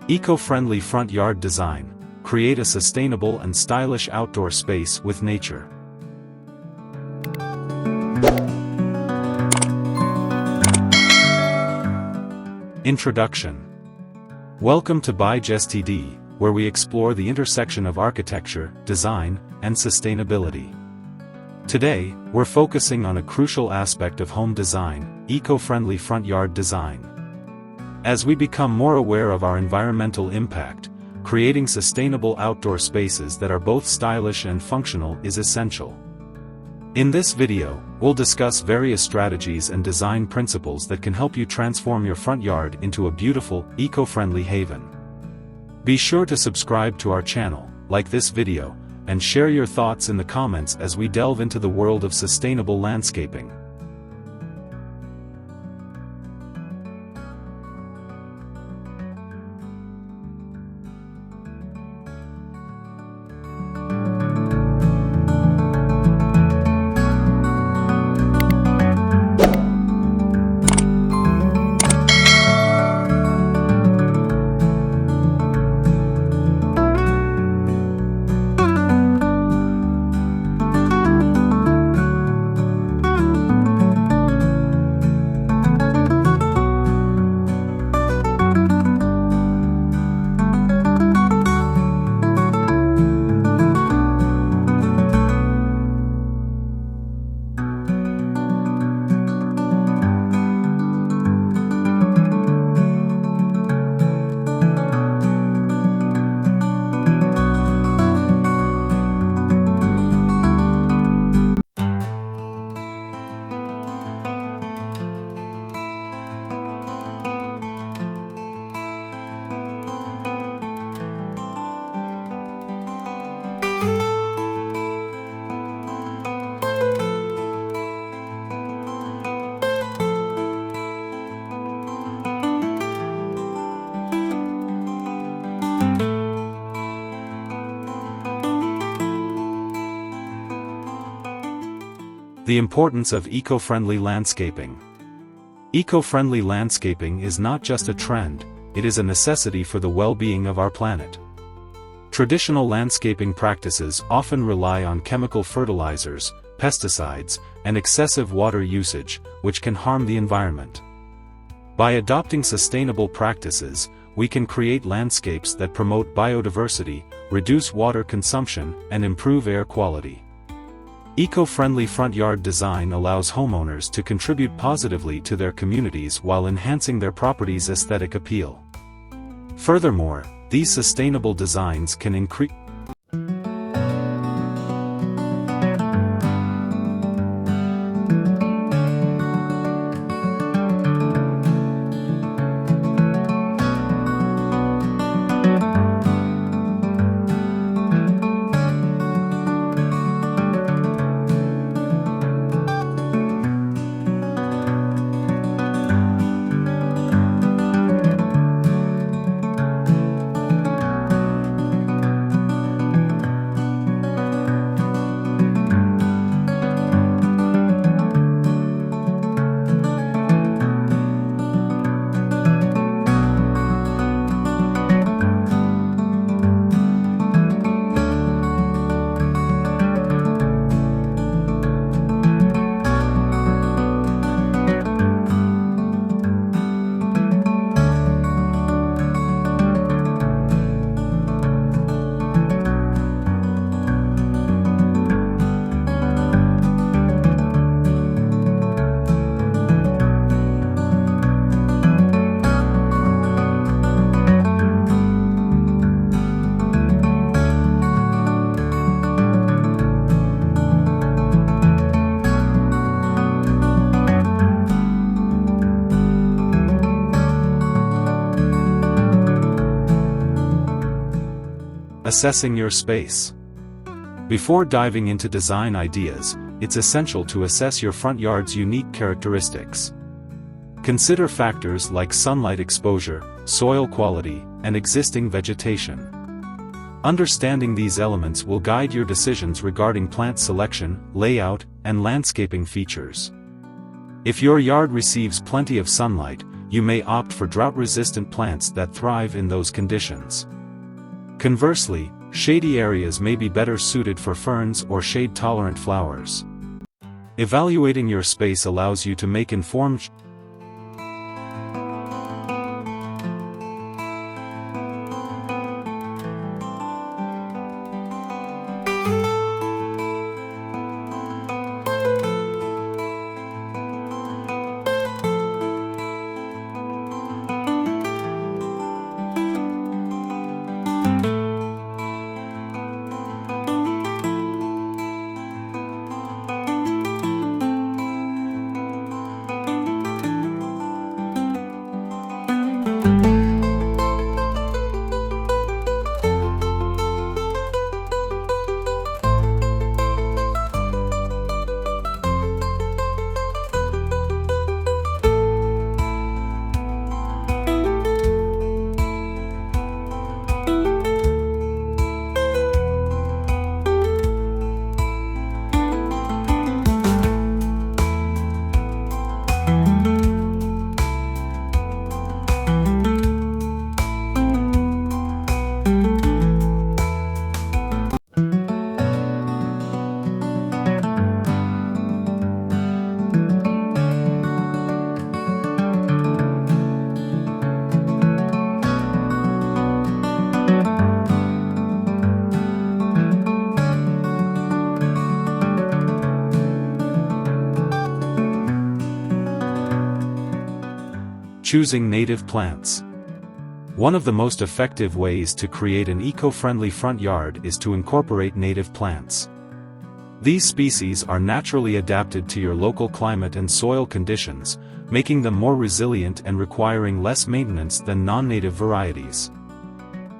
Eco-friendly front yard design. Create a sustainable and stylish outdoor space with nature. Introduction. Welcome to biodiversity, where we explore the intersection of architecture, design, and sustainability. Today, we're focusing on a crucial aspect of home design, eco-friendly front yard design. As we become more aware of our environmental impact, creating sustainable outdoor spaces that are both stylish and functional is essential. In this video, we'll discuss various strategies and design principles that can help you transform your front yard into a beautiful, eco-friendly haven. Be sure to subscribe to our channel, like this video, and share your thoughts in the comments as we delve into the world of sustainable landscaping. The importance of eco-friendly landscaping. Eco-friendly landscaping is not just a trend, it is a necessity for the well-being of our planet. Traditional landscaping practices often rely on chemical fertilizers, pesticides, and excessive water usage, which can harm the environment. By adopting sustainable practices, we can create landscapes that promote biodiversity, reduce water consumption, and improve air quality. Eco-friendly front yard design allows homeowners to contribute positively to their communities while enhancing their property's aesthetic appeal. Furthermore, these sustainable designs can increase Assessing your space. Before diving into design ideas, it's essential to assess your front yard's unique characteristics. Consider factors like sunlight exposure, soil quality, and existing vegetation. Understanding these elements will guide your decisions regarding plant selection, layout, and landscaping features. If your yard receives plenty of sunlight, you may opt for drought-resistant plants that thrive in those conditions. Conversely, shady areas may be better suited for ferns or shade-tolerant flowers. Evaluating your space allows you to make informed choosing native plants. One of the most effective ways to create an eco-friendly front yard is to incorporate native plants. These species are naturally adapted to your local climate and soil conditions, making them more resilient and requiring less maintenance than non-native varieties.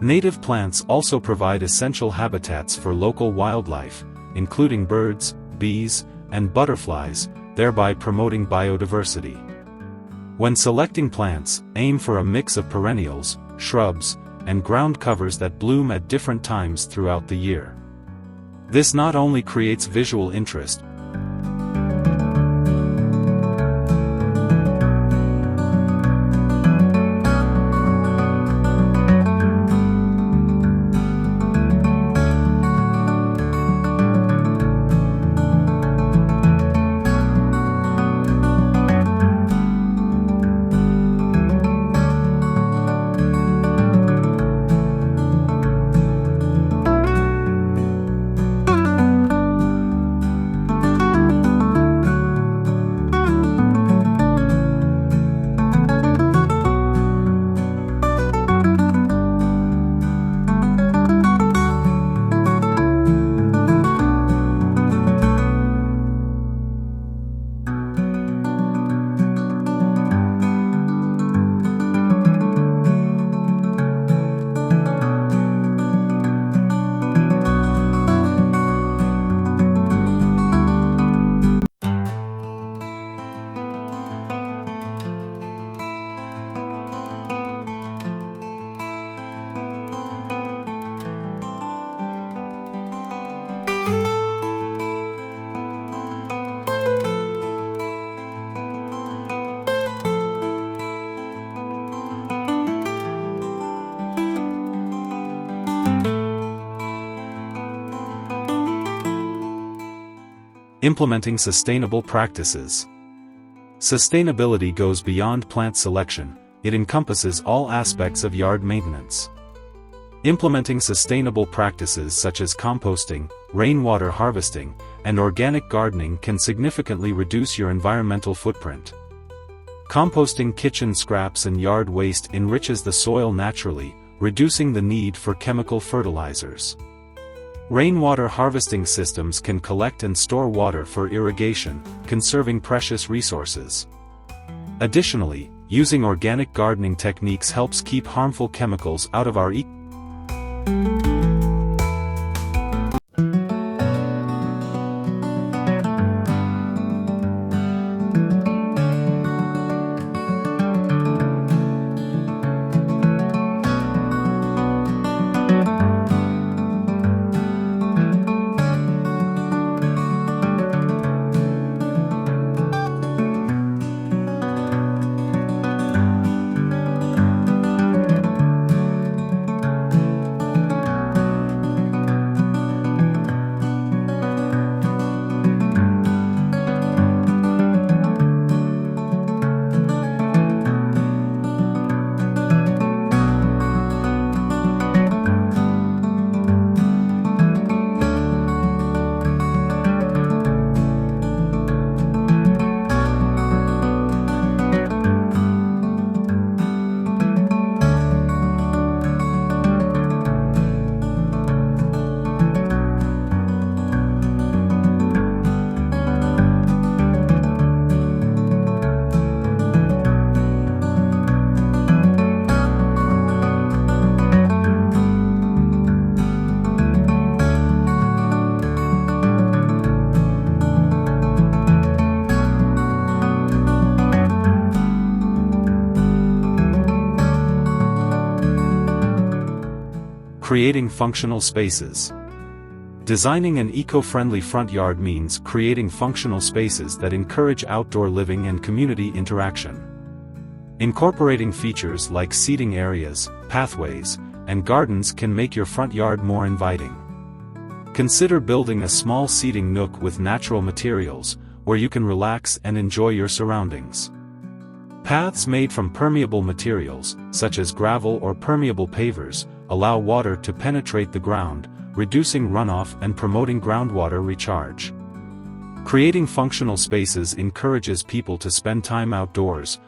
Native plants also provide essential habitats for local wildlife, including birds, bees, and butterflies, thereby promoting biodiversity. When selecting plants, aim for a mix of perennials, shrubs, and ground covers that bloom at different times throughout the year. This not only creates visual interest, implementing sustainable practices. Sustainability goes beyond plant selection, it encompasses all aspects of yard maintenance. Implementing sustainable practices such as composting, rainwater harvesting, and organic gardening can significantly reduce your environmental footprint. Composting kitchen scraps and yard waste enriches the soil naturally, reducing the need for chemical fertilizers. Rainwater harvesting systems can collect and store water for irrigation, conserving precious resources. Additionally, using organic gardening techniques helps keep harmful chemicals out of our Creating functional spaces. Designing an eco-friendly front yard means creating functional spaces that encourage outdoor living and community interaction. Incorporating features like seating areas, pathways, and gardens can make your front yard more inviting. Consider building a small seating nook with natural materials, where you can relax and enjoy your surroundings. Paths made from permeable materials, such as gravel or permeable pavers, allow water to penetrate the ground, reducing runoff and promoting groundwater recharge. Creating functional spaces encourages people to spend time outdoors.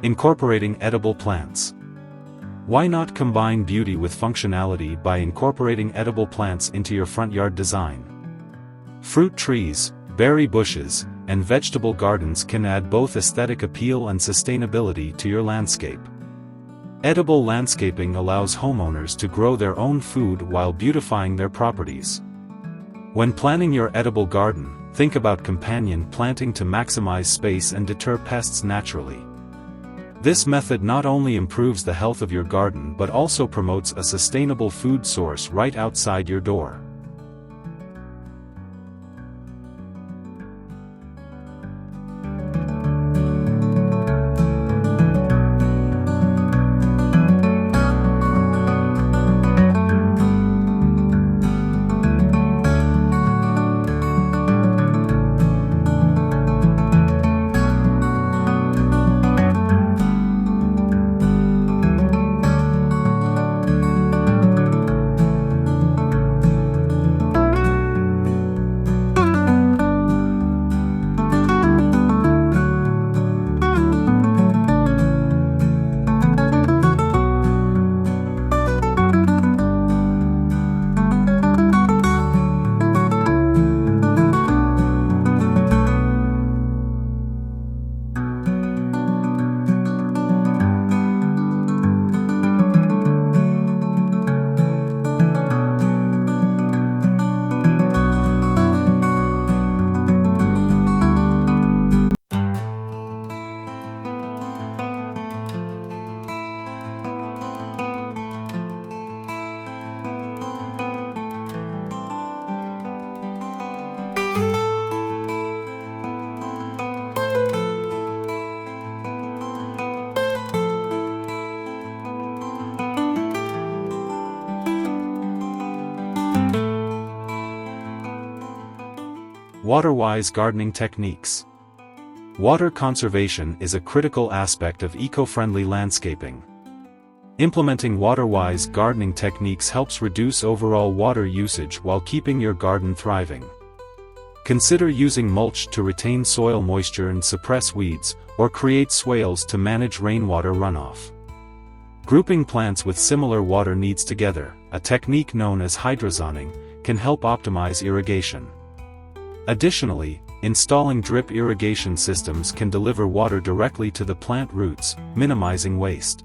Incorporating edible plants. Why not combine beauty with functionality by incorporating edible plants into your front yard design? Fruit trees, berry bushes, and vegetable gardens can add both aesthetic appeal and sustainability to your landscape. Edible landscaping allows homeowners to grow their own food while beautifying their properties. When planning your edible garden, think about companion planting to maximize space and deter pests naturally. This method not only improves the health of your garden but also promotes a sustainable food source right outside your door. Water-wise gardening techniques. Water conservation is a critical aspect of eco-friendly landscaping. Implementing water-wise gardening techniques helps reduce overall water usage while keeping your garden thriving. Consider using mulch to retain soil moisture and suppress weeds, or create swales to manage rainwater runoff. Grouping plants with similar water needs together, a technique known as hydrozoning, can help optimize irrigation. Additionally, installing drip irrigation systems can deliver water directly to the plant roots, minimizing waste.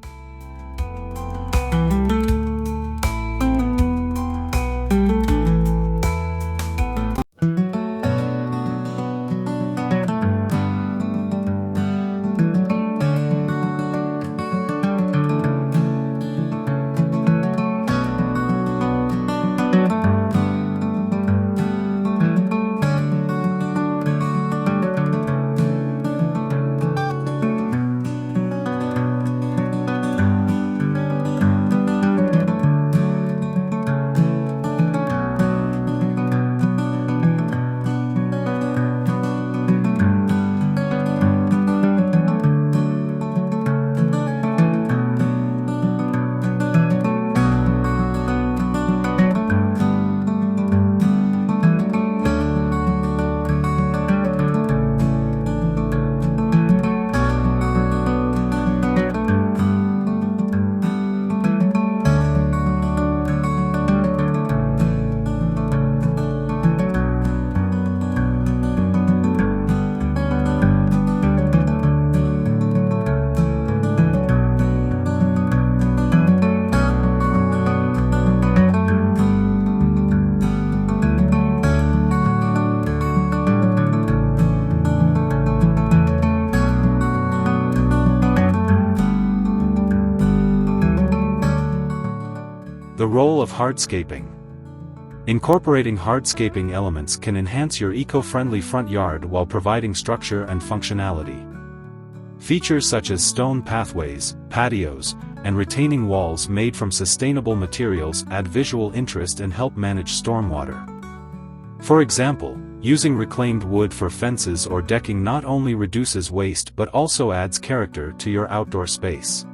The role of hardscaping. Incorporating hardscaping elements can enhance your eco-friendly front yard while providing structure and functionality. Features such as stone pathways, patios, and retaining walls made from sustainable materials add visual interest and help manage stormwater. For example, using reclaimed wood for fences or decking not only reduces waste but also adds character to your outdoor space.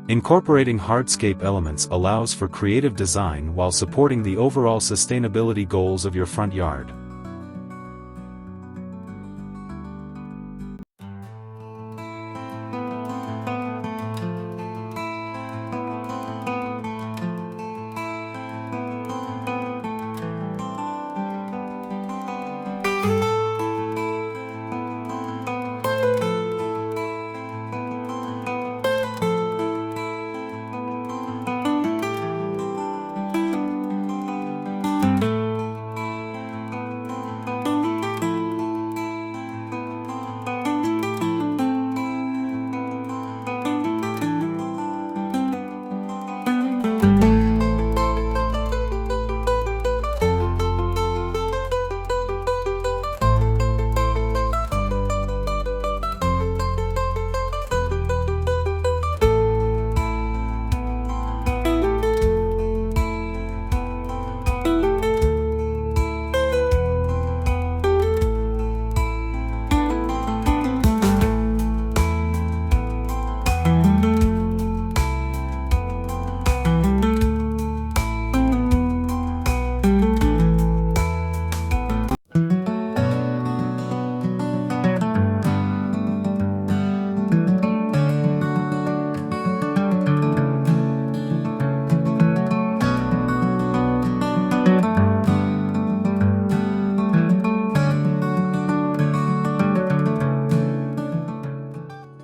Incorporating hardscape elements allows for creative design while supporting the overall sustainability goals of your front yard.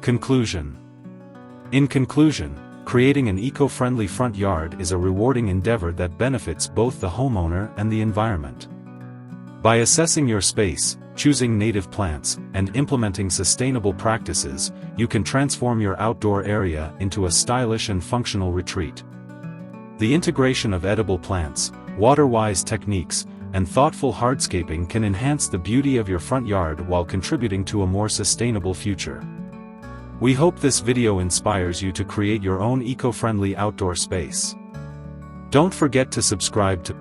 Conclusion. In conclusion, creating an eco-friendly front yard is a rewarding endeavor that benefits both the homeowner and the environment. By assessing your space, choosing native plants, and implementing sustainable practices, you can transform your outdoor area into a stylish and functional retreat. The integration of edible plants, water-wise techniques, and thoughtful hardscaping can enhance the beauty of your front yard while contributing to a more sustainable future. We hope this video inspires you to create your own eco-friendly outdoor space. Don't forget to subscribe to